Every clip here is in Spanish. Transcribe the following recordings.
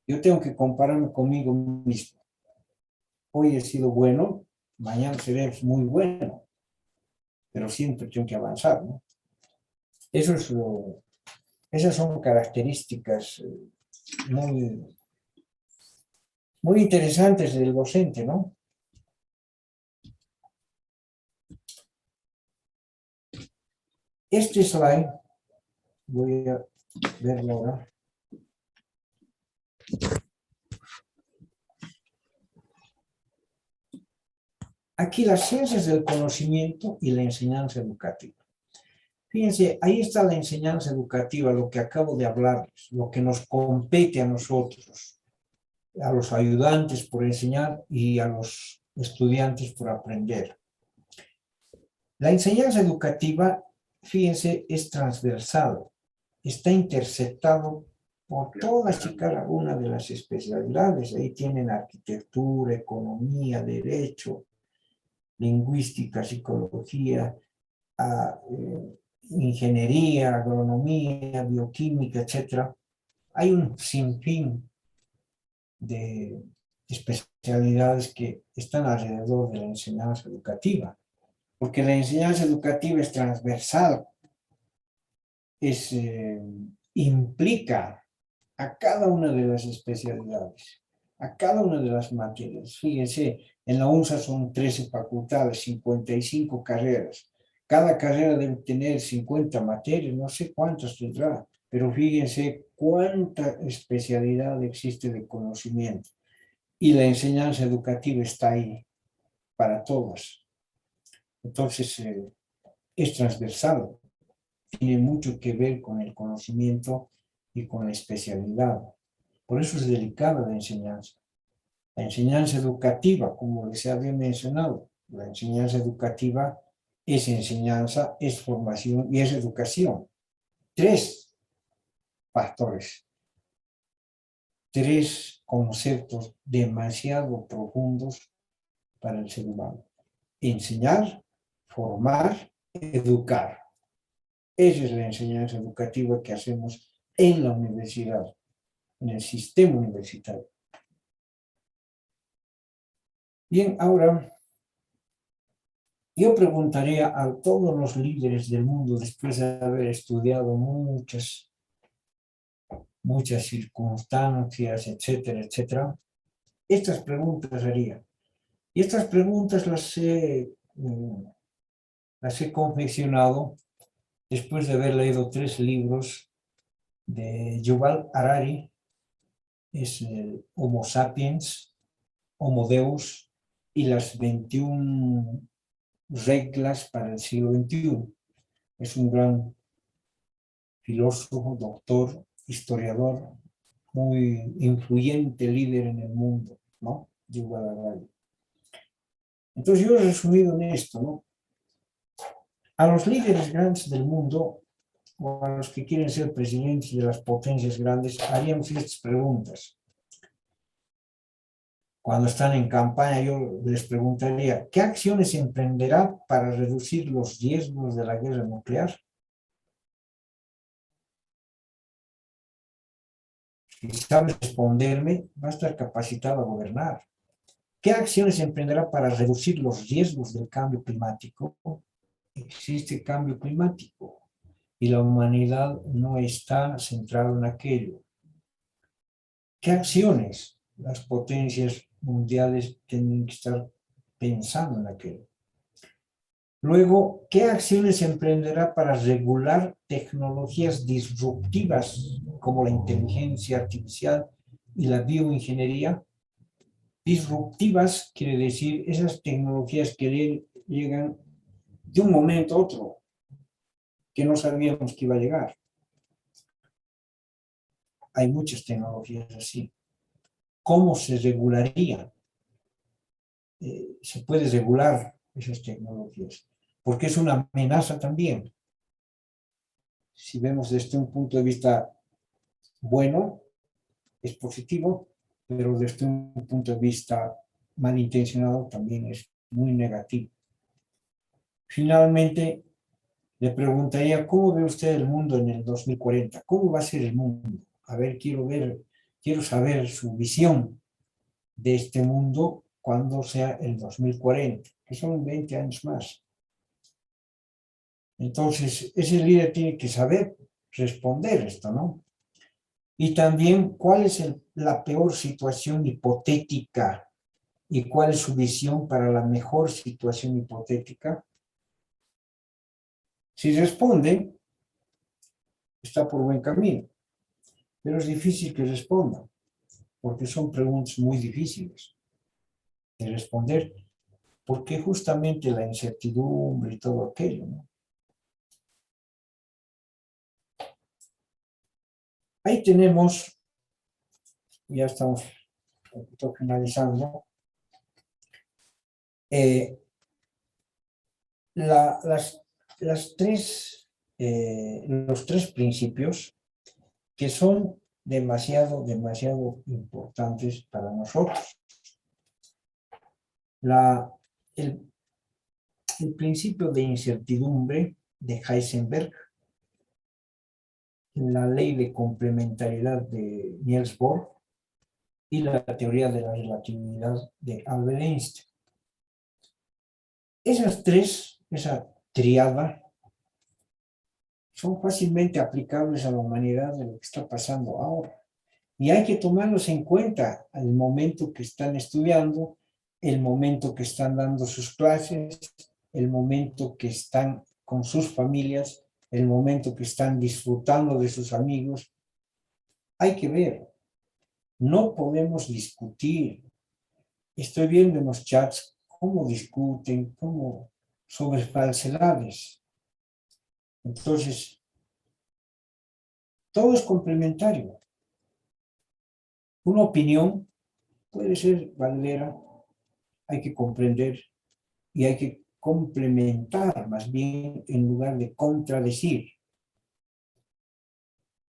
Yo tengo que compararme conmigo mismo. Hoy he sido bueno, mañana seré muy bueno, pero siempre tengo que avanzar, ¿no? Eso es esas son características muy, muy interesantes del docente, ¿no? Este slide, voy a verlo ahora. Aquí las ciencias del conocimiento y la enseñanza educativa. Fíjense, ahí está la enseñanza educativa, lo que acabo de hablarles, lo que nos compete a nosotros, a los ayudantes por enseñar y a los estudiantes por aprender. La enseñanza educativa, fíjense, es transversal, está interceptado por todas y cada una de las especialidades. Ahí tienen arquitectura, economía, derecho, lingüística, psicología, ingeniería, agronomía, bioquímica, etc. Hay un sinfín de especialidades que están alrededor de la enseñanza educativa, porque la enseñanza educativa es transversal, implica a cada una de las especialidades, a cada una de las materias. Fíjense, en la UNSA son 13 facultades, 55 carreras. Cada carrera debe tener 50 materias, no sé cuántas tendrá, pero fíjense cuánta especialidad existe de conocimiento. Y la enseñanza educativa está ahí para todos. Entonces, es transversal, tiene mucho que ver con el conocimiento y con la especialidad. Por eso es delicada la enseñanza. La enseñanza educativa, como les había mencionado, la enseñanza educativa es enseñanza, es formación y es educación. Tres factores, tres conceptos demasiado profundos para el ser humano. Enseñar, formar, educar. Esa es la enseñanza educativa que hacemos en la universidad, en el sistema universitario. Bien, ahora yo preguntaría a todos los líderes del mundo, después de haber estudiado muchas circunstancias, etcétera, etcétera, estas preguntas haría. Y estas preguntas las he confeccionado después de haber leído 3 libros de Yuval Harari, es el Homo Sapiens, Homo Deus y las 21 reglas para el siglo XXI. Es un gran filósofo, doctor, historiador, muy influyente líder en el mundo, ¿no? Yuval Harari. Entonces yo he resumido en esto, ¿no? A los líderes grandes del mundo, o a los que quieren ser presidentes de las potencias grandes, haríamos estas preguntas. Cuando están en campaña, yo les preguntaría, ¿qué acciones emprenderá para reducir los riesgos de la guerra nuclear? Si sabe responderme, va a estar capacitado a gobernar. ¿Qué acciones emprenderá para reducir los riesgos del cambio climático? Existe cambio climático y la humanidad no está centrada en aquello. ¿Qué acciones las potencias mundiales tienen que estar pensando en aquello? Luego, ¿qué acciones emprenderá para regular tecnologías disruptivas como la inteligencia artificial y la bioingeniería? Disruptivas quiere decir esas tecnologías que llegan de un momento a otro, que no sabíamos que iba a llegar. Hay muchas tecnologías así. ¿Cómo se regularía? Se puede regular esas tecnologías, porque es una amenaza también. Si vemos desde un punto de vista bueno, es positivo, pero desde un punto de vista malintencionado también es muy negativo. Finalmente, le preguntaría, ¿cómo ve usted el mundo en el 2040? ¿Cómo va a ser el mundo? A ver, quiero ver quiero saber su visión de este mundo cuando sea el 2040, que son 20 años más. Entonces, ese líder tiene que saber responder esto, ¿no? Y también, ¿cuál es la peor situación hipotética y cuál es su visión para la mejor situación hipotética? Si responde, está por buen camino, pero es difícil que responda, porque son preguntas muy difíciles de responder, porque justamente la incertidumbre y todo aquello, ¿no? Ahí tenemos, ya estamos un poquito finalizando, eh, las los tres principios que son demasiado importantes para nosotros. El, el principio de incertidumbre de Heisenberg, la ley de complementariedad de Niels Bohr y la teoría de la relatividad de Albert Einstein. Esa triada, son fácilmente aplicables a la humanidad de lo que está pasando ahora. Y hay que tomarlos en cuenta al momento que están estudiando, el momento que están dando sus clases, el momento que están con sus familias, el momento que están disfrutando de sus amigos. Hay que ver, no podemos discutir. Estoy viendo en los chats cómo discuten, cómo sobre falsedades. Entonces, todo es complementario. Una opinión puede ser valedera, hay que comprender y hay que complementar más bien en lugar de contradecir.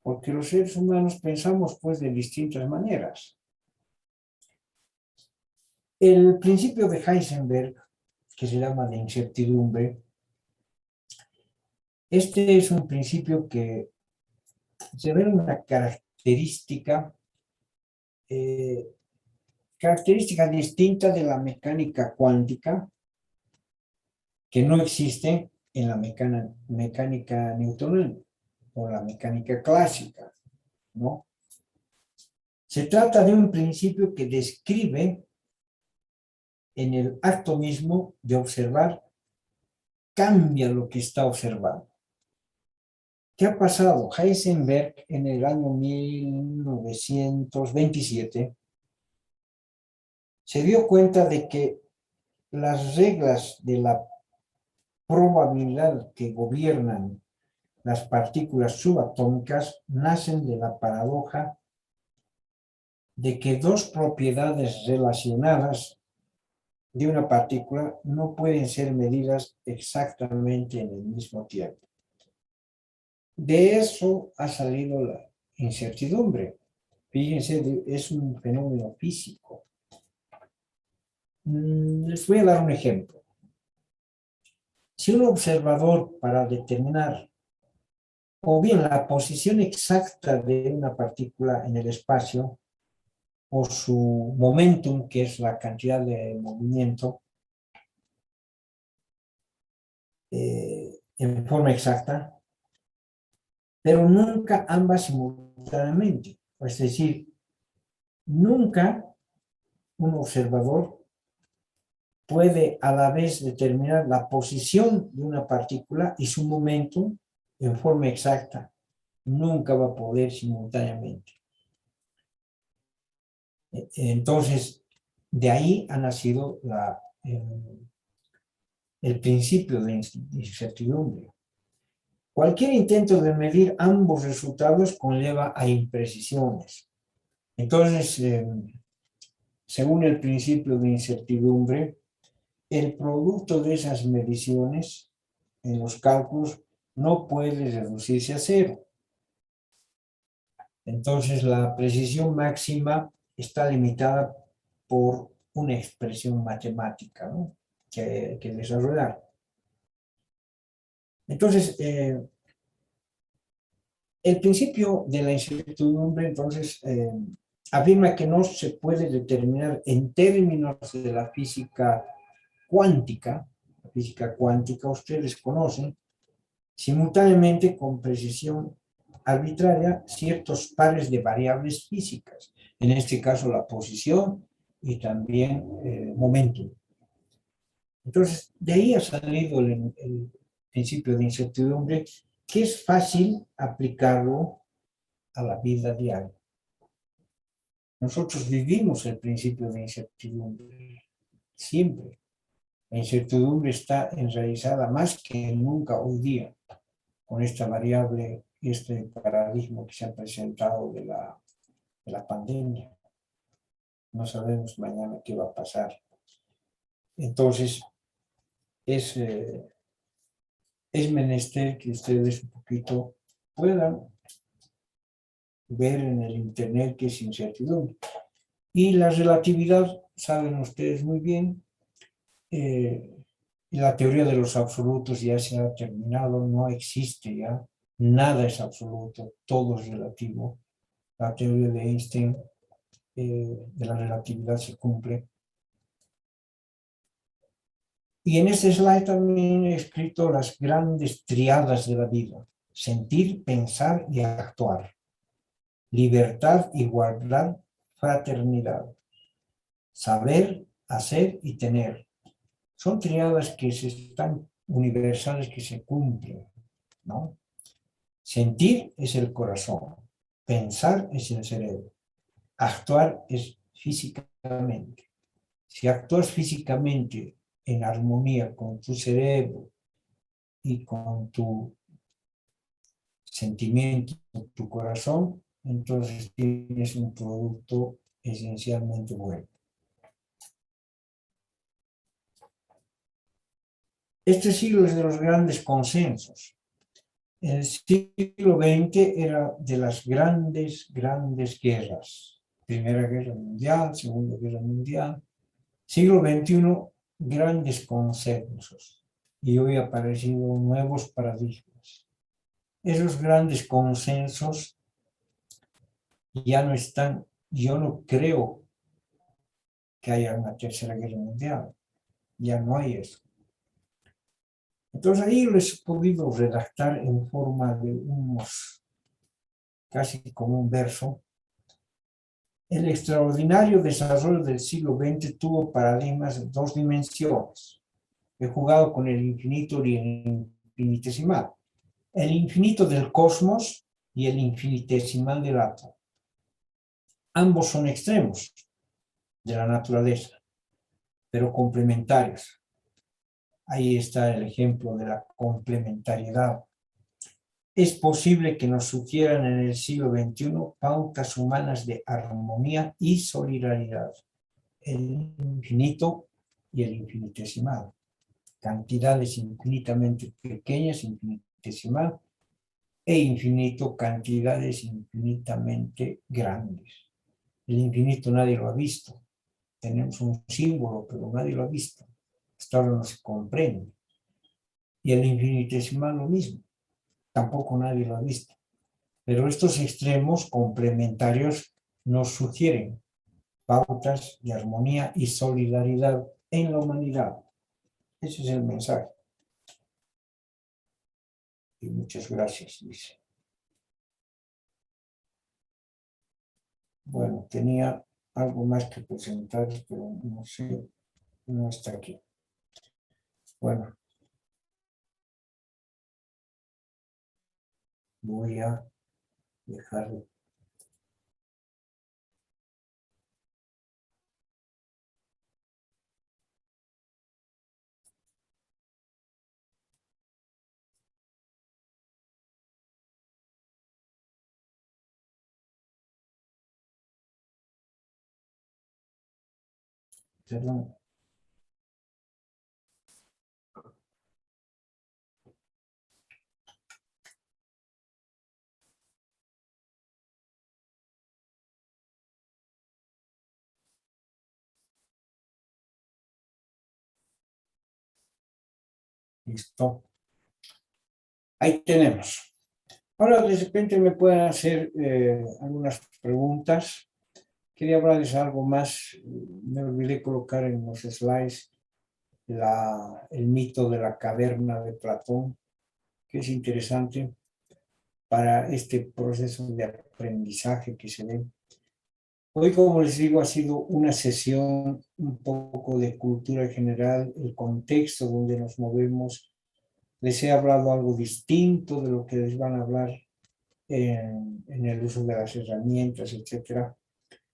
Porque los seres humanos pensamos pues de distintas maneras. El principio de Heisenberg, que se llama de incertidumbre, este es un principio que se ve una característica distinta de la mecánica cuántica, que no existe en la mecánica newtoniana o la mecánica clásica, ¿no? Se trata de un principio que describe en el acto mismo de observar, cambia lo que está observando. ¿Qué ha pasado? Heisenberg en el año 1927 se dio cuenta de que las reglas de la probabilidad que gobiernan las partículas subatómicas nacen de la paradoja de que dos propiedades relacionadas de una partícula no pueden ser medidas exactamente en el mismo tiempo. De eso ha salido la incertidumbre. Fíjense, es un fenómeno físico. Les voy a dar un ejemplo. Si un observador, para determinar o bien la posición exacta de una partícula en el espacio o su momentum, que es la cantidad de movimiento, en forma exacta, pero nunca ambas simultáneamente. Es decir, nunca un observador puede a la vez determinar la posición de una partícula y su momento en forma exacta. Nunca va a poder simultáneamente. Entonces, de ahí ha nacido el principio de incertidumbre. Cualquier intento de medir ambos resultados conlleva a imprecisiones. Entonces, según el principio de incertidumbre, el producto de esas mediciones en los cálculos no puede reducirse a cero. Entonces, la precisión máxima está limitada por una expresión matemática, ¿no?, que hay que desarrollar. Entonces, el principio de la incertidumbre, entonces, afirma que no se puede determinar en términos de la física cuántica ustedes conocen, simultáneamente con precisión arbitraria ciertos pares de variables físicas, en este caso la posición y también momento. Entonces, de ahí ha salido el principio de incertidumbre, que es fácil aplicarlo a la vida diaria. Nosotros vivimos el principio de incertidumbre, siempre. La incertidumbre está enraizada más que nunca hoy día, con esta variable, este paradigma que se ha presentado de la pandemia. No sabemos mañana qué va a pasar. Entonces, es menester que ustedes un poquito puedan ver en el Internet qué es incertidumbre. Y la relatividad, saben ustedes muy bien, la teoría de los absolutos ya se ha terminado, no existe ya, nada es absoluto, todo es relativo. La teoría de Einstein de la relatividad se cumple. Y en este slide también he escrito las grandes triadas de la vida: sentir, pensar y actuar, libertad, igualdad, fraternidad, saber, hacer y tener. Son triadas que están universales, que se cumplen, ¿no? Sentir es el corazón, pensar es el cerebro, actuar es físicamente. Si actúas físicamente en armonía con tu cerebro y con tu sentimiento, tu corazón, entonces tienes un producto esencialmente bueno. Este siglo es de los grandes consensos. El siglo XX era de las grandes guerras. Primera Guerra Mundial, Segunda Guerra Mundial. Siglo XXI, grandes consensos. Y hoy han aparecido nuevos paradigmas. Esos grandes consensos ya no están. Yo no creo que haya una tercera guerra mundial. Ya no hay eso. Entonces ahí les he podido redactar en forma de casi como un verso. El extraordinario desarrollo del siglo XX tuvo paradigmas de dos dimensiones. He jugado con el infinito y el infinitesimal. El infinito del cosmos y el infinitesimal del átomo. Ambos son extremos de la naturaleza, pero complementarios. Ahí está el ejemplo de la complementariedad. Es posible que nos sugieran en el siglo XXI pautas humanas de armonía y solidaridad. El infinito y el infinitesimal. Cantidades infinitamente pequeñas, infinitesimal, e infinito, cantidades infinitamente grandes. El infinito nadie lo ha visto. Tenemos un símbolo, pero nadie lo ha visto. Hasta ahora no se comprende. Y el infinitesimal lo mismo. Tampoco nadie lo ha visto. Pero estos extremos complementarios nos sugieren pautas de armonía y solidaridad en la humanidad. Ese es el mensaje. Y muchas gracias, dice. Bueno, tenía algo más que presentar, pero no sé, no está aquí. Bueno, voy a dejarlo. Perdón. Listo. Ahí tenemos. Ahora de repente me pueden hacer algunas preguntas. quería hablarles algo más. Me olvidé colocar en los slides el mito de la caverna de Platón, que es interesante para este proceso de aprendizaje que se ve. Hoy, como les digo, ha sido una sesión un poco de cultura general, el contexto donde nos movemos. Les he hablado algo distinto de lo que les van a hablar en el uso de las herramientas, etcétera.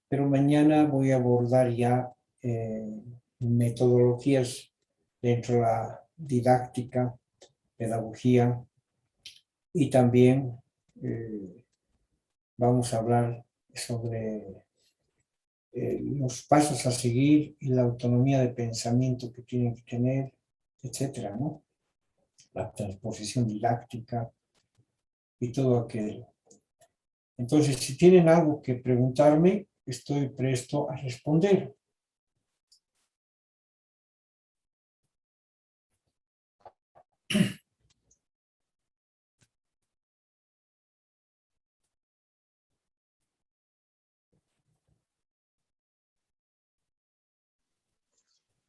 Pero mañana voy a abordar ya metodologías dentro de la didáctica, pedagogía, y también vamos a hablar sobre los pasos a seguir y la autonomía de pensamiento que tienen que tener, etcétera, ¿no? La transposición didáctica y todo aquello. Entonces, si tienen algo que preguntarme, estoy presto a responder.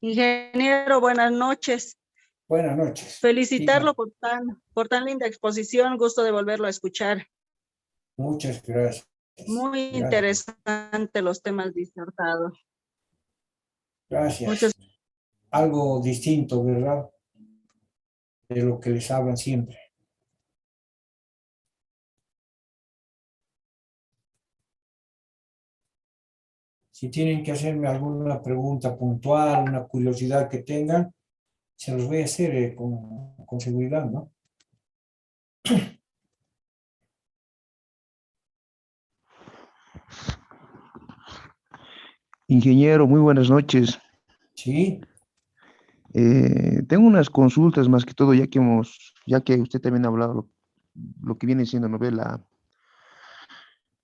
Ingeniero, buenas noches. Buenas noches. Felicitarlo por tan linda exposición, gusto de volverlo a escuchar. Muchas gracias. Muy interesante los temas disertados. Gracias. Algo distinto, ¿verdad? De lo que les hablan siempre. Si tienen que hacerme alguna pregunta puntual, una curiosidad que tengan, se los voy a hacer con seguridad, ¿no? Ingeniero, muy buenas noches. Sí. Tengo unas consultas más que todo, ya que usted también ha hablado lo que viene siendo novela,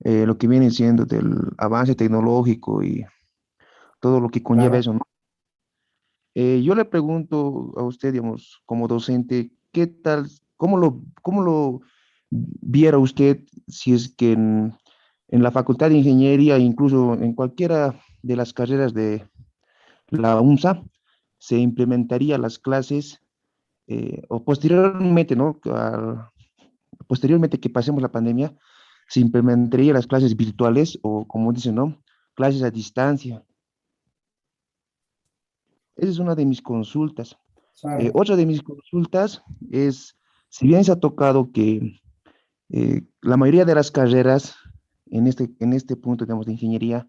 lo que viene siendo del avance tecnológico y todo lo que conlleva Claro. eso, ¿no? Yo le pregunto a usted, digamos, como docente, ¿qué tal, cómo lo viera usted si es que en la Facultad de Ingeniería, incluso en cualquiera de las carreras de la UNSA, se implementaría las clases o posteriormente, ¿no? Posteriormente que pasemos la pandemia, se implementaría las clases virtuales o, como dicen, ¿no? Clases a distancia. Esa es una de mis consultas. Claro. Otra de mis consultas es, si bien se ha tocado que la mayoría de las carreras en este punto, digamos, de ingeniería,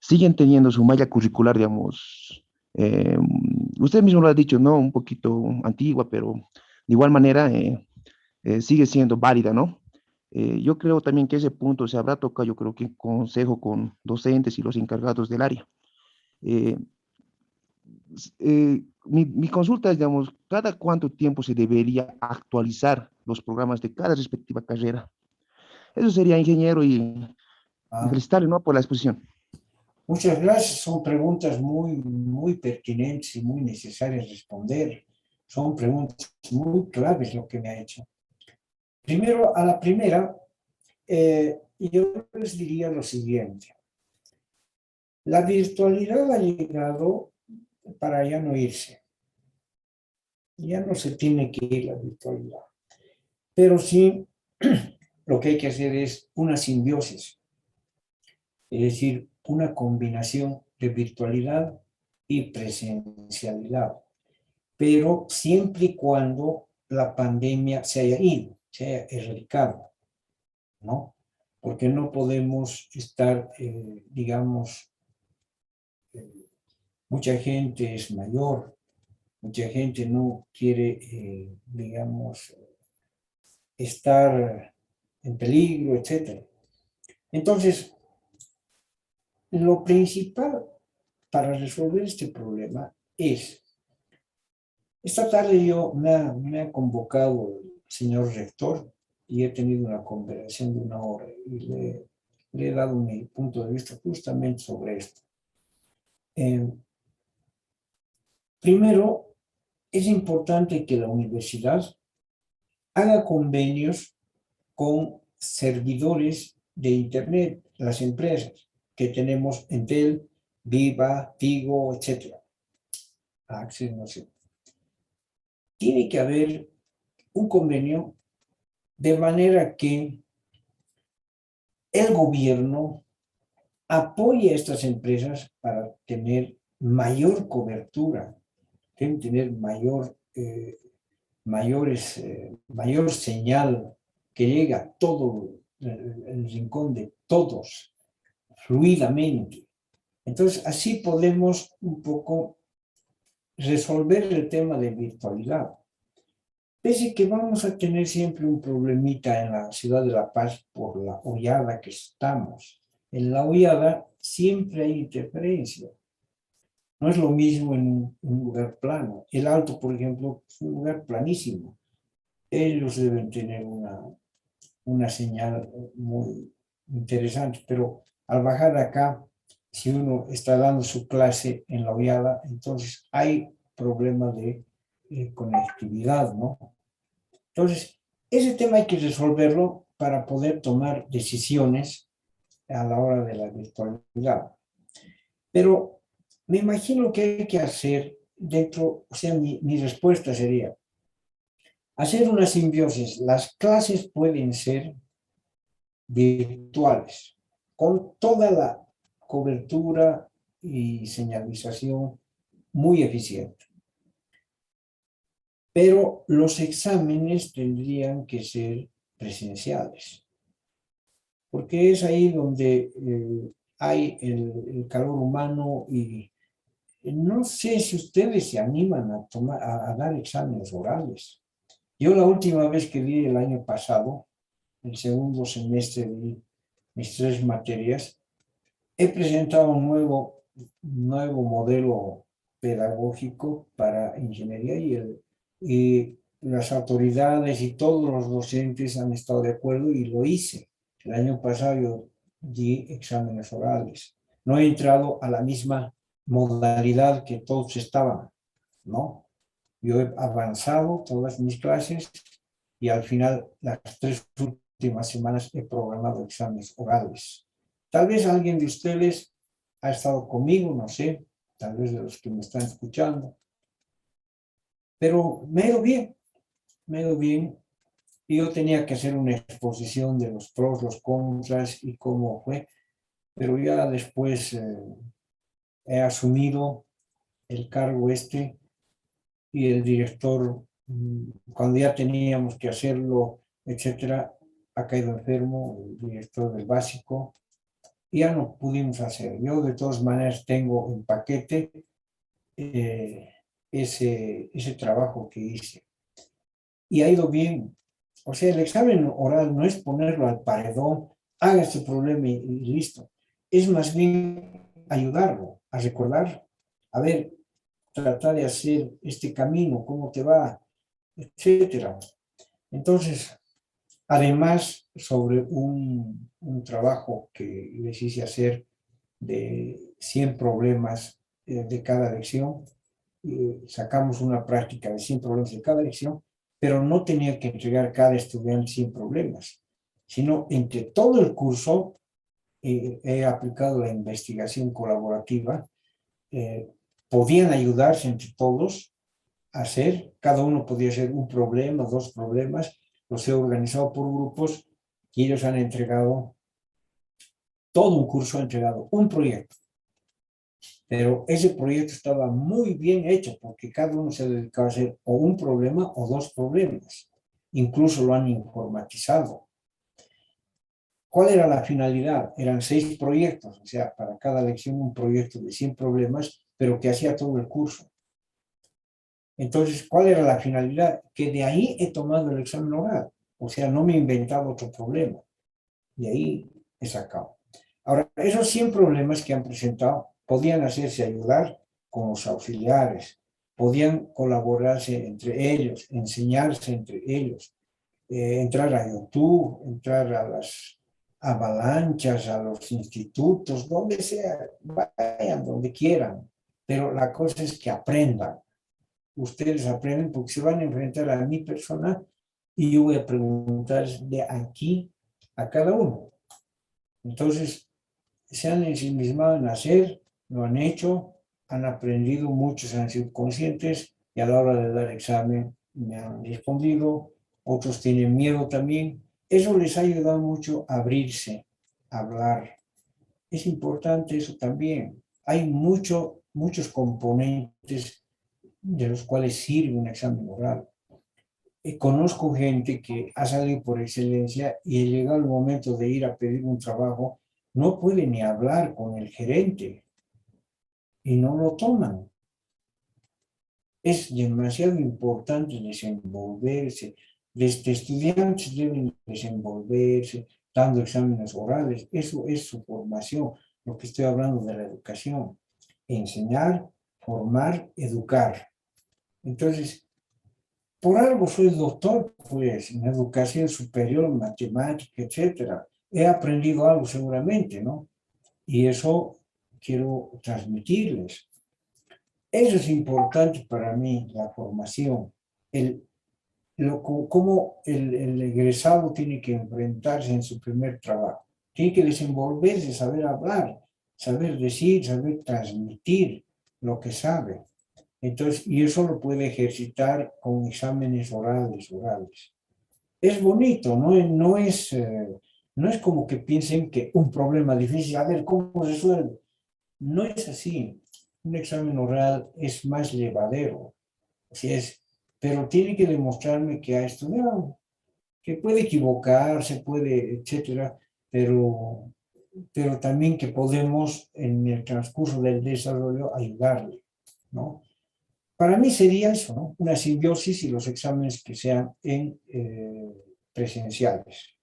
siguen teniendo su malla curricular, digamos, eh, usted mismo lo ha dicho, ¿no? Un poquito antigua, pero de igual manera sigue siendo válida, ¿no? Yo creo también que ese punto se habrá tocado, yo creo que en consejo con docentes y los encargados del área. Eh, mi consulta es, digamos, ¿cada cuánto tiempo se debería actualizar los programas de cada respectiva carrera? Eso sería, ingeniero, y felicitarle, ¿no? Por la exposición. Muchas gracias. Son preguntas muy pertinentes y muy necesarias responder. Son preguntas muy claves lo que me ha hecho. Primero, a la primera, yo les diría lo siguiente. La virtualidad ha llegado para ya no irse. Ya no se tiene que ir la virtualidad. Pero sí, lo que hay que hacer es una simbiosis. Es decir, una combinación de virtualidad y presencialidad, pero siempre y cuando la pandemia se haya ido, se haya erradicado, ¿no? Porque no podemos estar, digamos, mucha gente es mayor, mucha gente no quiere, digamos, estar en peligro, etc. Entonces, lo principal para resolver este problema es, esta tarde me ha convocado el señor rector y he tenido una conversación de una hora y le he dado mi punto de vista justamente sobre esto. Primero, es importante que la universidad haga convenios con servidores de Internet, las empresas. que tenemos Entel, Viva, Tigo, etc. Access, no sé. Tiene que haber un convenio de manera que el gobierno apoye a estas empresas para tener mayor cobertura, tener mayor señal que llegue a todo el rincón de todos, fluidamente. Entonces, así podemos un poco resolver el tema de virtualidad. Pese que vamos a tener siempre un problemita en la ciudad de La Paz por la hoyada que estamos. En la hoyada siempre hay interferencia. No es lo mismo en un lugar plano. El Alto, por ejemplo, es un lugar planísimo. Ellos deben tener una señal muy interesante, pero al bajar acá, si uno está dando su clase en la hoyada, entonces hay problema de conectividad, ¿no? Entonces, ese tema hay que resolverlo para poder tomar decisiones a la hora de la virtualidad. Pero me imagino que hay que hacer dentro, o sea, mi respuesta sería, hacer una simbiosis. Las clases pueden ser virtuales, con toda la cobertura y señalización muy eficiente. Pero los exámenes tendrían que ser presenciales, porque es ahí donde hay el calor humano y no sé si ustedes se animan a dar exámenes orales. Yo la última vez que di el año pasado, el segundo semestre de mis 3 materias, he presentado un nuevo modelo pedagógico para ingeniería y las autoridades y todos los docentes han estado de acuerdo y lo hice. El año pasado yo di exámenes orales. No he entrado a la misma modalidad que todos estaban, ¿no? Yo he avanzado todas mis clases y al final, las 3 últimas semanas he programado exámenes orales. Tal vez alguien de ustedes ha estado conmigo, no sé, tal vez de los que me están escuchando, pero me ha ido bien. Y yo tenía que hacer una exposición de los pros, los contras y cómo fue, pero ya después he asumido el cargo y el director, cuando ya teníamos que hacerlo, etcétera, ha caído enfermo, el director del básico, y ya no pudimos hacer. Yo de todas maneras tengo en paquete ese trabajo que hice. Y ha ido bien. O sea, el examen oral no es ponerlo al paredón, haga este problema y listo. Es más bien ayudarlo a recordar, a ver, tratar de hacer este camino, cómo te va, etcétera. Entonces, además, sobre un trabajo que les hice hacer de 100 problemas de cada lección, sacamos una práctica de 100 problemas de cada lección, pero no tenía que entregar cada estudiante 100 problemas, sino entre todo el curso he aplicado la investigación colaborativa, podían ayudarse entre todos a hacer, cada uno podía hacer un problema, 2 problemas, los he organizado por grupos y ellos han entregado, todo un curso ha entregado un proyecto. Pero ese proyecto estaba muy bien hecho porque cada uno se dedicaba a hacer o un problema o 2 problemas. Incluso lo han informatizado. ¿Cuál era la finalidad? Eran 6 proyectos, o sea, para cada lección un proyecto de 100 problemas, pero que hacía todo el curso. Entonces, ¿cuál era la finalidad? Que de ahí he tomado el examen oral. O sea, no me he inventado otro problema. De ahí he sacado. Ahora, esos 100 problemas que han presentado podían hacerse ayudar con los auxiliares, podían colaborarse entre ellos, enseñarse entre ellos, entrar a YouTube, entrar a las avalanchas, a los institutos, donde sea, vayan donde quieran, pero la cosa es que aprendan. Ustedes aprenden porque se van a enfrentar a mi persona y yo voy a preguntar de aquí a cada uno. Entonces, se han ensimismado en hacer, lo han hecho, han aprendido, muchos han sido conscientes y a la hora de dar examen me han respondido, otros tienen miedo también. Eso les ha ayudado mucho a abrirse, a hablar. Es importante eso también. Hay muchos componentes de los cuales sirve un examen oral. Conozco gente que ha salido por excelencia y llegado el momento de ir a pedir un trabajo, no puede ni hablar con el gerente y no lo toman. Es demasiado importante desenvolverse. Desde estudiantes deben desenvolverse, dando exámenes orales. Eso es su formación, lo que estoy hablando de la educación. Enseñar, formar, educar. Entonces, por algo soy doctor, pues, en educación superior, matemática, etcétera. He aprendido algo seguramente, ¿no? Y eso quiero transmitirles. Eso es importante para mí, la formación. Cómo el egresado tiene que enfrentarse en su primer trabajo. Tiene que desenvolverse, saber hablar, saber decir, saber transmitir lo que sabe. Entonces, y eso lo puede ejercitar con exámenes orales. Es bonito, no es como que piensen que un problema difícil, a ver, ¿cómo se resuelve? No es así. Un examen oral es más llevadero, así es, pero tiene que demostrarme que ha estudiado, que puede equivocarse, etcétera, pero también que podemos en el transcurso del desarrollo ayudarle, ¿no? Para mí sería eso, ¿no? Una simbiosis y los exámenes que sean presenciales,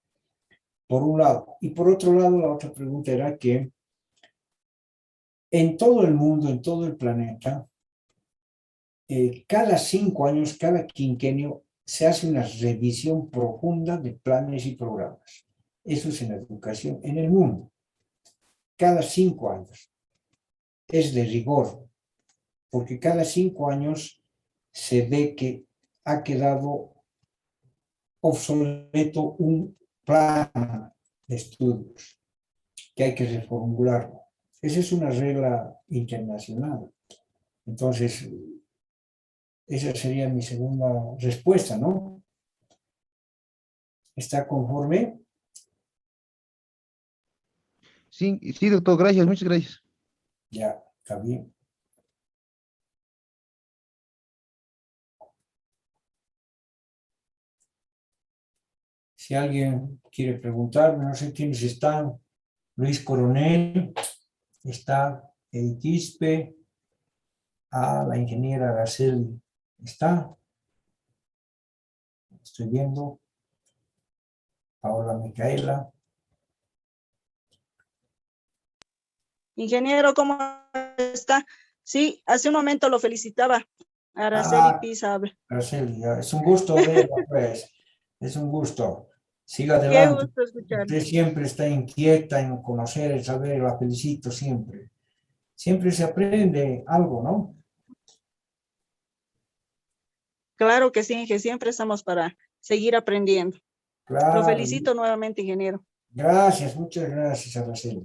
por un lado. Y por otro lado, la otra pregunta era que en todo el mundo, en todo el planeta, cada 5 años, cada quinquenio, se hace una revisión profunda de planes y programas. Eso es en educación en el mundo. Cada 5 años. Es de rigor, porque cada 5 años se ve que ha quedado obsoleto un plan de estudios, que hay que reformularlo. Esa es una regla internacional. Entonces, esa sería mi segunda respuesta, ¿no? ¿Está conforme? Sí, sí, doctor, gracias, muchas gracias. Ya, está bien. Si alguien quiere preguntarme, no sé quiénes están. Luis Coronel, está Edith Quispe, la ingeniera Araceli, está. Estoy viendo. Paola Micaela. Ingeniero, ¿cómo está? Sí, hace un momento lo felicitaba. Araceli Ah, Pisa. Araceli, es un gusto verla, pues. Es un gusto. Siga Qué adelante. gusto escuchar. Usted siempre está inquieta en conocer, en saber, la felicito siempre. Siempre se aprende algo, ¿no? Claro que sí, Inge, siempre estamos para seguir aprendiendo. Lo Claro. felicito nuevamente, ingeniero. Gracias, muchas gracias, Araceli.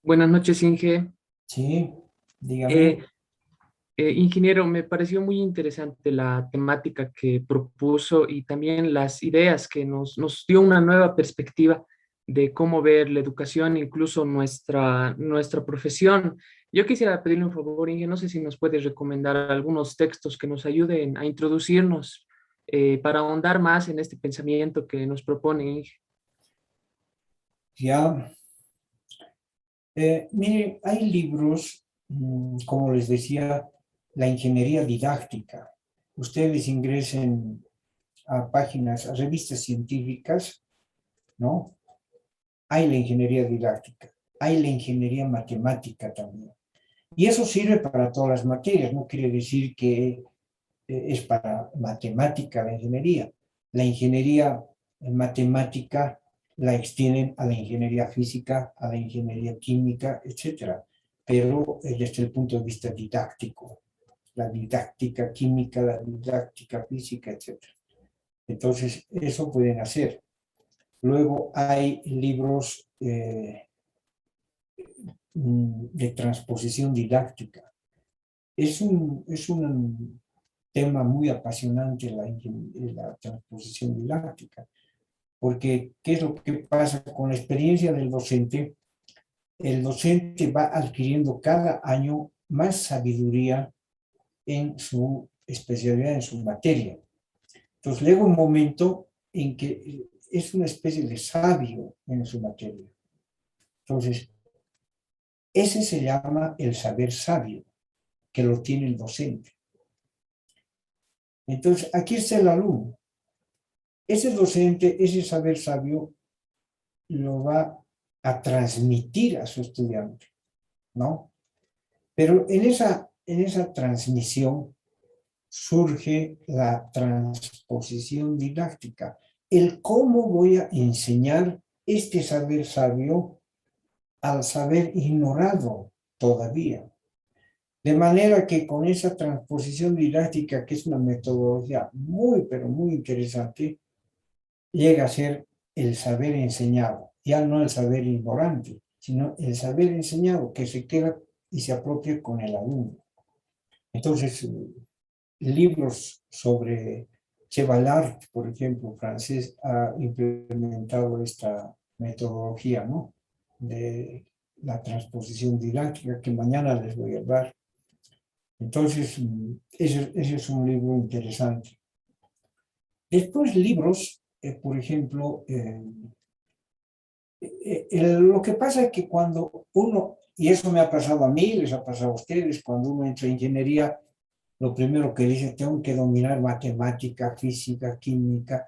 Buenas noches, Inge. Sí, dígame. Ingeniero, me pareció muy interesante la temática que propuso y también las ideas que nos dio una nueva perspectiva de cómo ver la educación, incluso nuestra profesión. Yo quisiera pedirle un favor, Inge, no sé si nos puede recomendar algunos textos que nos ayuden a introducirnos para ahondar más en este pensamiento que nos propone, Inge. Ya. Mire, hay libros, como les decía, la ingeniería didáctica. Ustedes ingresen a páginas, a revistas científicas, ¿no? Hay la ingeniería didáctica, hay la ingeniería matemática también. Y eso sirve para todas las materias, no quiere decir que es para matemática la ingeniería. La ingeniería matemática la extienden a la ingeniería física, a la ingeniería química, etcétera, pero desde el punto de vista didáctico, la didáctica química, la didáctica física, etcétera. Entonces, eso pueden hacer. Luego hay libros de transposición didáctica. Es un tema muy apasionante la transposición didáctica, porque ¿qué es lo que pasa con la experiencia del docente? El docente va adquiriendo cada año más sabiduría en su especialidad, en su materia. Entonces llega un momento en que es una especie de sabio en su materia. Entonces, ese se llama el saber sabio, que lo tiene el docente. Entonces, aquí está el alumno. Ese docente, ese saber sabio, lo va a transmitir a su estudiante, ¿no? Pero en esa transmisión surge la transposición didáctica, el cómo voy a enseñar este saber sabio al saber ignorado todavía. De manera que con esa transposición didáctica, que es una metodología muy, pero muy interesante, llega a ser el saber enseñado, ya no el saber ignorante, sino el saber enseñado que se queda y se apropia con el alumno. Entonces, libros sobre Chevallard, por ejemplo, francés, ha implementado esta metodología, ¿no? De la transposición didáctica, que mañana les voy a hablar. Entonces, ese es un libro interesante. Después, libros, por ejemplo, lo que pasa es que cuando uno, y eso me ha pasado a mí, les ha pasado a ustedes, cuando uno entra en ingeniería, lo primero que dice, tengo que dominar matemática, física, química,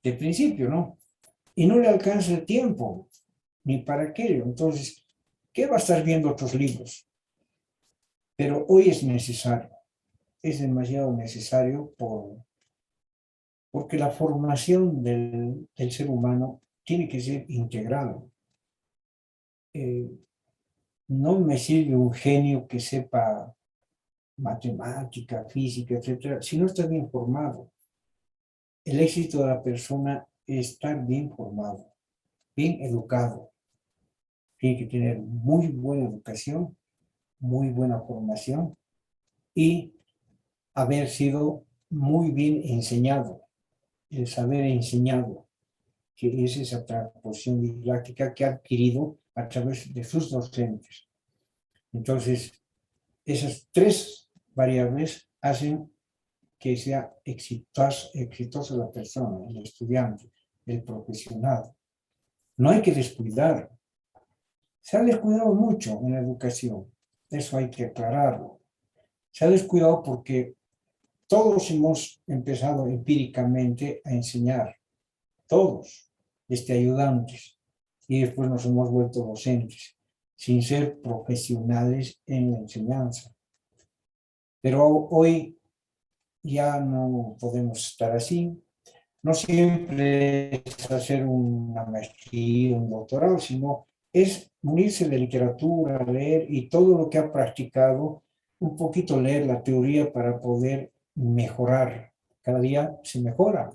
de principio, ¿no? Y no le alcanza el tiempo, ni para aquello. Entonces, ¿qué va a estar viendo otros libros? Pero hoy es necesario, es demasiado necesario porque la formación del ser humano tiene que ser integrado. No me sirve un genio que sepa matemática, física, etcétera, si no está bien formado. El éxito de la persona es estar bien formado, bien educado. Tiene que tener muy buena educación, muy buena formación y haber sido muy bien enseñado, el saber enseñado, que es esa transposición didáctica que ha adquirido a través de sus docentes. Entonces, esas tres variables hacen que sea exitosa la persona, el estudiante, el profesional. No hay que descuidar. Se ha descuidado mucho en la educación. Eso hay que aclararlo. Se ha descuidado porque todos hemos empezado empíricamente a enseñar. Todos, desde ayudantes. Y después nos hemos vuelto docentes, sin ser profesionales en la enseñanza. Pero hoy ya no podemos estar así. No siempre es hacer una maestría, un doctorado, sino es unirse de literatura, leer y todo lo que ha practicado, un poquito leer la teoría para poder mejorar. Cada día se mejora,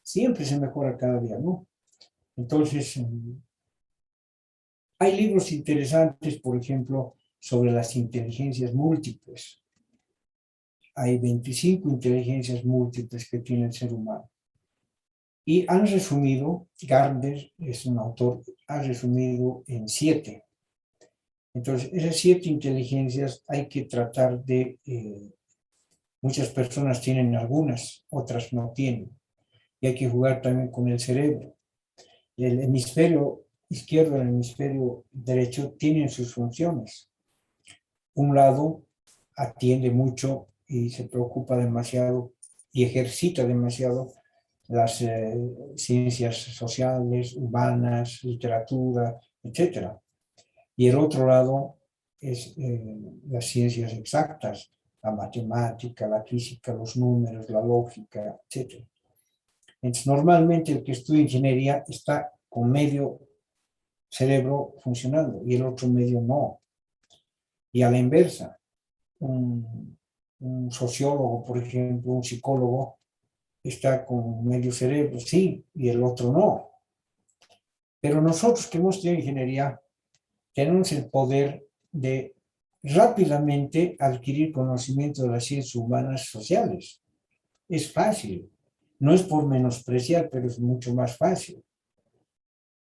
siempre se mejora cada día, ¿no? Entonces, hay libros interesantes, por ejemplo, sobre las inteligencias múltiples. Hay 25 inteligencias múltiples que tiene el ser humano. Y han resumido, Gardner es un autor, ha resumido en 7. Entonces, esas 7 inteligencias hay que tratar de, muchas personas tienen algunas, otras no tienen. Y hay que jugar también con el cerebro. El hemisferio izquierdo y el hemisferio derecho tienen sus funciones. Un lado atiende mucho y se preocupa demasiado y ejercita demasiado las ciencias sociales, humanas, literatura, etc. Y el otro lado es las ciencias exactas, la matemática, la física, los números, la lógica, etc. Entonces, normalmente el que estudia ingeniería está con medio cerebro funcionando y el otro medio no. Y a la inversa, un sociólogo, por ejemplo, un psicólogo, está con medio cerebro, sí, y el otro no. Pero nosotros que hemos estudiado ingeniería, tenemos el poder de rápidamente adquirir conocimiento de las ciencias humanas sociales. Es fácil. No es por menospreciar, pero es mucho más fácil.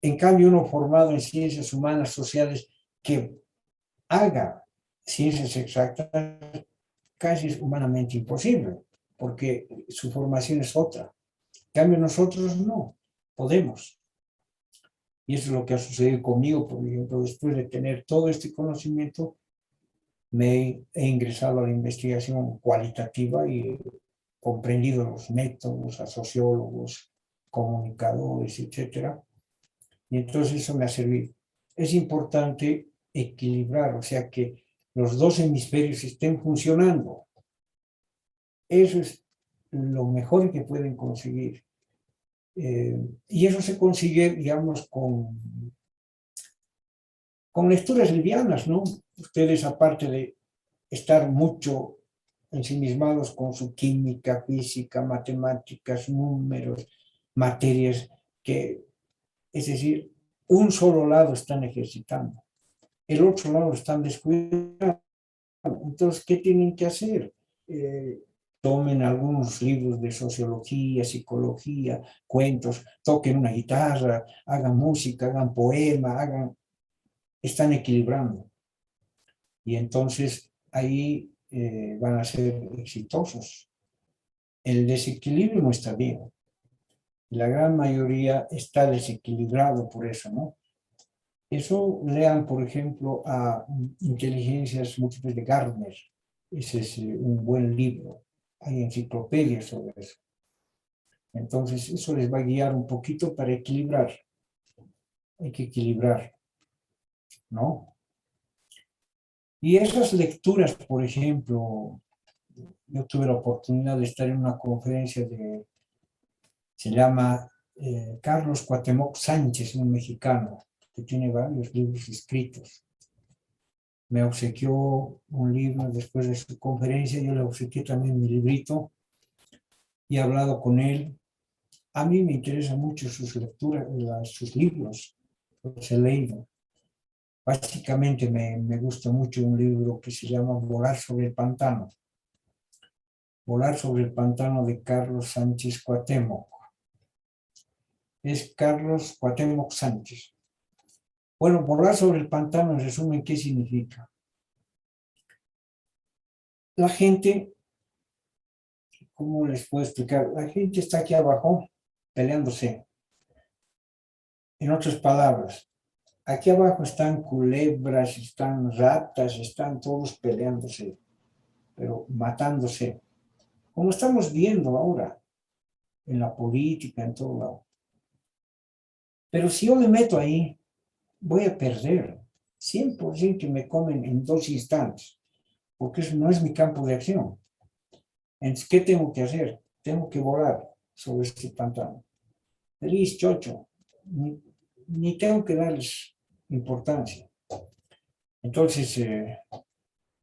En cambio, uno formado en ciencias humanas sociales que haga ciencias exactas casi es humanamente imposible, porque su formación es otra. En cambio, nosotros no podemos. Y eso es lo que ha sucedido conmigo, por ejemplo, después de tener todo este conocimiento, me he ingresado a la investigación cualitativa y he comprendido los métodos, a sociólogos, comunicadores, etcétera. Y entonces eso me ha servido. Es importante equilibrar, o sea, que los dos hemisferios estén funcionando. Eso es lo mejor que pueden conseguir. Y eso se consigue, digamos, con lecturas livianas, ¿no? Ustedes, aparte de estar mucho ensimismados con su química, física, matemáticas, números, materias, que, es decir, un solo lado están ejercitando, el otro lado están descuidando. Entonces, ¿qué tienen que hacer? Tomen algunos libros de sociología, psicología, cuentos, toquen una guitarra, hagan música, hagan poema, están equilibrando. Y entonces ahí van a ser exitosos. El desequilibrio no está bien. La gran mayoría está desequilibrado por eso, ¿no? Eso lean, por ejemplo, a Inteligencias Múltiples de Gardner. Ese es un buen libro. Hay enciclopedias sobre eso. Entonces, eso les va a guiar un poquito para equilibrar. Hay que equilibrar, ¿no? Y esas lecturas, por ejemplo, yo tuve la oportunidad de estar en una conferencia se llama Carlos Cuauhtémoc Sánchez, un mexicano, que tiene varios libros escritos. Me obsequió un libro después de su conferencia, yo le obsequié también mi librito y he hablado con él. A mí me interesan mucho sus lecturas, sus libros, los he leído. Básicamente me gusta mucho un libro que se llama Volar sobre el pantano. Volar sobre el pantano de Carlos Sánchez Cuauhtémoc. Es Carlos Cuauhtémoc Sánchez. Bueno, volar sobre el pantano, en resumen, ¿qué significa? La gente, ¿cómo les puedo explicar? La gente está aquí abajo peleándose. En otras palabras, aquí abajo están culebras, están ratas, están todos peleándose, pero matándose. Como estamos viendo ahora, en la política, en todo lado. Pero si yo me meto ahí, voy a perder. 100% que me comen en 2 instantes, porque eso no es mi campo de acción. Entonces, ¿qué tengo que hacer? Tengo que volar sobre este pantano. Feliz, chocho. Ni tengo que darles importancia. Entonces,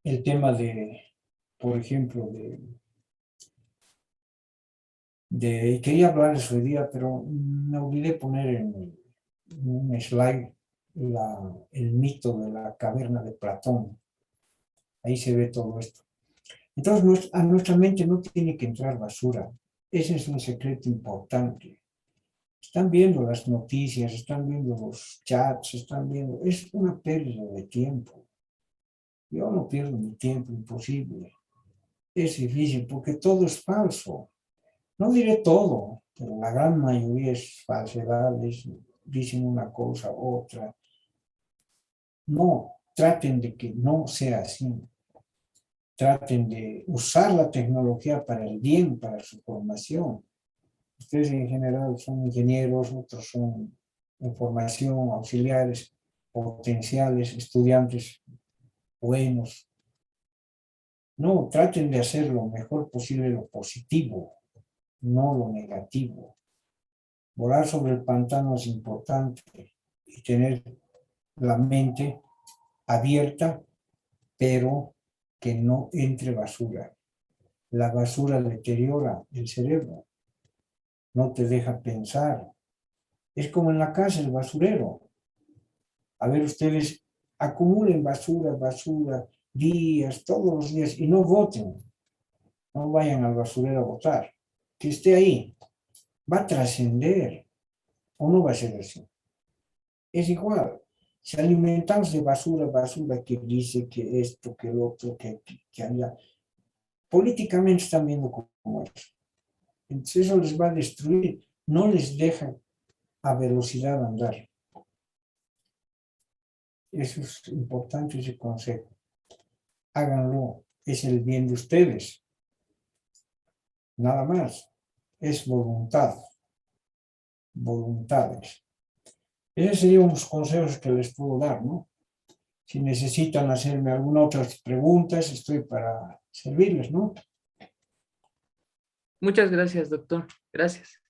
el tema por ejemplo, quería hablarles hoy día, pero me olvidé poner en un slide el mito de la caverna de Platón. Ahí se ve todo esto. Entonces, a nuestra mente no tiene que entrar basura. Ese es un secreto importante. Están viendo las noticias, están viendo los chats, están viendo... Es una pérdida de tiempo. Yo no pierdo mi tiempo, imposible. Es difícil porque todo es falso. No diré todo, pero la gran mayoría es falsedades, dicen una cosa, otra. No, traten de que no sea así. Traten de usar la tecnología para el bien, para su formación. Ustedes en general son ingenieros, otros son en formación, auxiliares, potenciales, estudiantes buenos. No, traten de hacer lo mejor posible lo positivo, no lo negativo. Volar sobre el pantano es importante y tener la mente abierta, pero que no entre basura. La basura deteriora el cerebro, no te deja pensar, Es como en la casa, el basurero. A ver, ustedes acumulen basura, días, todos los días, y no voten. No vayan al basurero a votar. Que esté ahí. Va a trascender o no va a ser así. Es igual. Si alimentamos de basura que dice que esto, que lo otro, que allá. Políticamente están viendo como es. Entonces eso les va a destruir. No les deja a velocidad andar. Eso es importante, ese consejo. Háganlo. Es el bien de ustedes. Nada más. Es voluntad. Voluntades. Esos serían los consejos que les puedo dar, ¿no? Si necesitan hacerme alguna otra pregunta, estoy para servirles, ¿no? Muchas gracias, doctor. Gracias.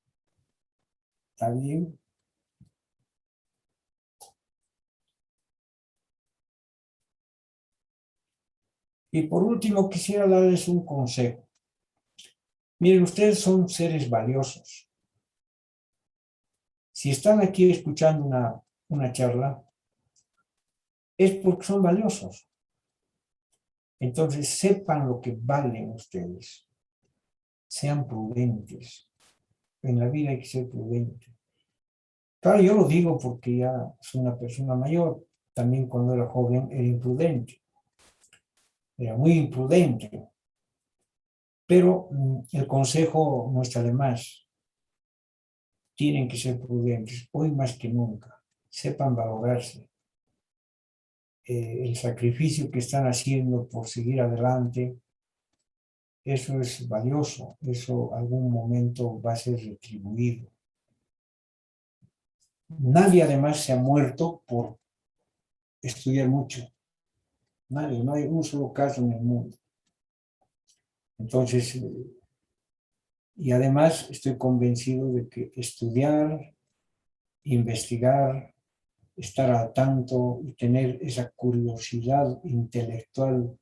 Está bien. Y por último, quisiera darles un consejo. Miren, ustedes son seres valiosos. Si están aquí escuchando una charla, es porque son valiosos. Entonces, sepan lo que valen ustedes. Sean prudentes. En la vida hay que ser prudente. Claro, yo lo digo porque ya soy una persona mayor. También cuando era joven era imprudente. Era muy imprudente. Pero el consejo no está de más. Tienen que ser prudentes, hoy más que nunca. Sepan valorarse. El sacrificio que están haciendo por seguir adelante, eso es valioso. Eso algún momento va a ser retribuido. Nadie además se ha muerto por estudiar mucho. Nadie, no hay un solo caso en el mundo. Entonces, y además estoy convencido de que estudiar, investigar, estar al tanto y tener esa curiosidad intelectual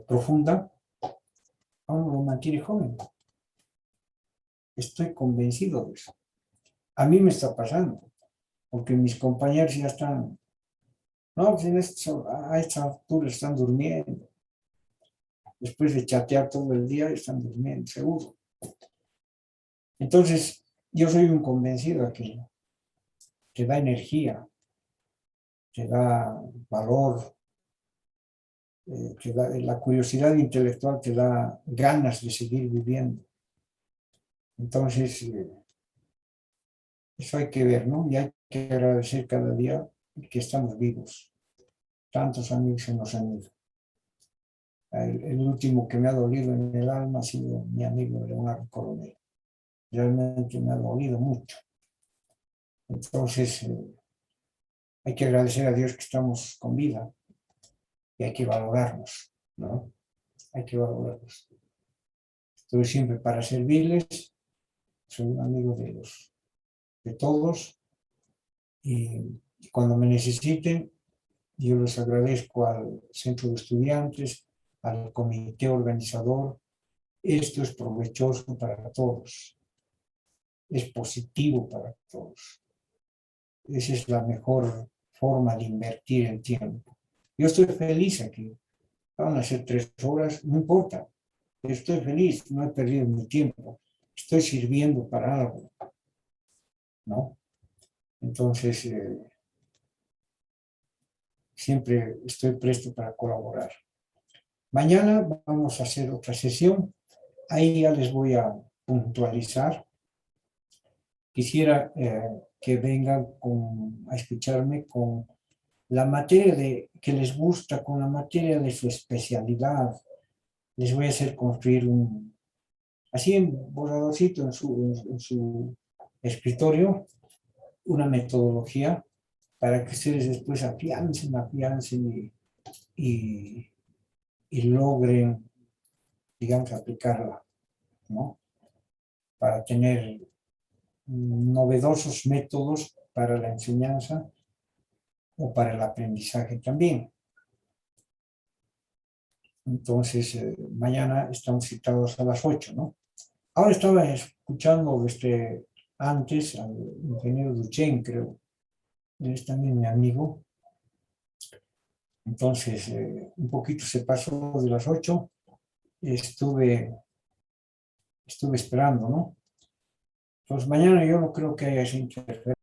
profunda, a uno lo mantiene joven. Estoy convencido de eso. A mí me está pasando, porque mis compañeros ya están, no, pues a esta altura están durmiendo. Después de chatear todo el día, están durmiendo, seguro. Entonces, yo soy un convencido de que te da energía, te da valor, la curiosidad intelectual te da ganas de seguir viviendo. Entonces, eso hay que ver, ¿no? Y hay que agradecer cada día que estamos vivos. Tantos amigos se nos han ido. El último que me ha dolido en el alma ha sido mi amigo Leonardo Coronel. Realmente me ha dolido mucho. Entonces, hay que agradecer a Dios que estamos con vida y hay que valorarnos, ¿no? Hay que valorarnos. Estoy siempre para servirles. Soy un amigo de todos y cuando me necesiten, yo les agradezco al centro de estudiantes, al comité organizador. Esto es provechoso para todos, es positivo para todos. Esa es la mejor forma de invertir el tiempo. Yo estoy feliz aquí. Van a ser 3 horas, no importa. Estoy feliz, no he perdido mi tiempo. Estoy sirviendo para algo, ¿no? Entonces, siempre estoy presto para colaborar. Mañana vamos a hacer otra sesión. Ahí ya les voy a puntualizar. Quisiera que vengan a escucharme con la materia que les gusta, con la materia de su especialidad. Les voy a hacer construir así en borradorcito en su escritorio, una metodología para que ustedes después afiancen y logren, digamos, aplicarla, ¿no? Para tener novedosos métodos para la enseñanza o para el aprendizaje también. Entonces, mañana estamos citados a las 8, ¿no? Ahora estaba escuchando antes, al ingeniero Duchén, creo. Él es también mi amigo. Entonces, un poquito se pasó de las 8. Estuve esperando, ¿no? Entonces, mañana yo no creo que haya esa interferencia.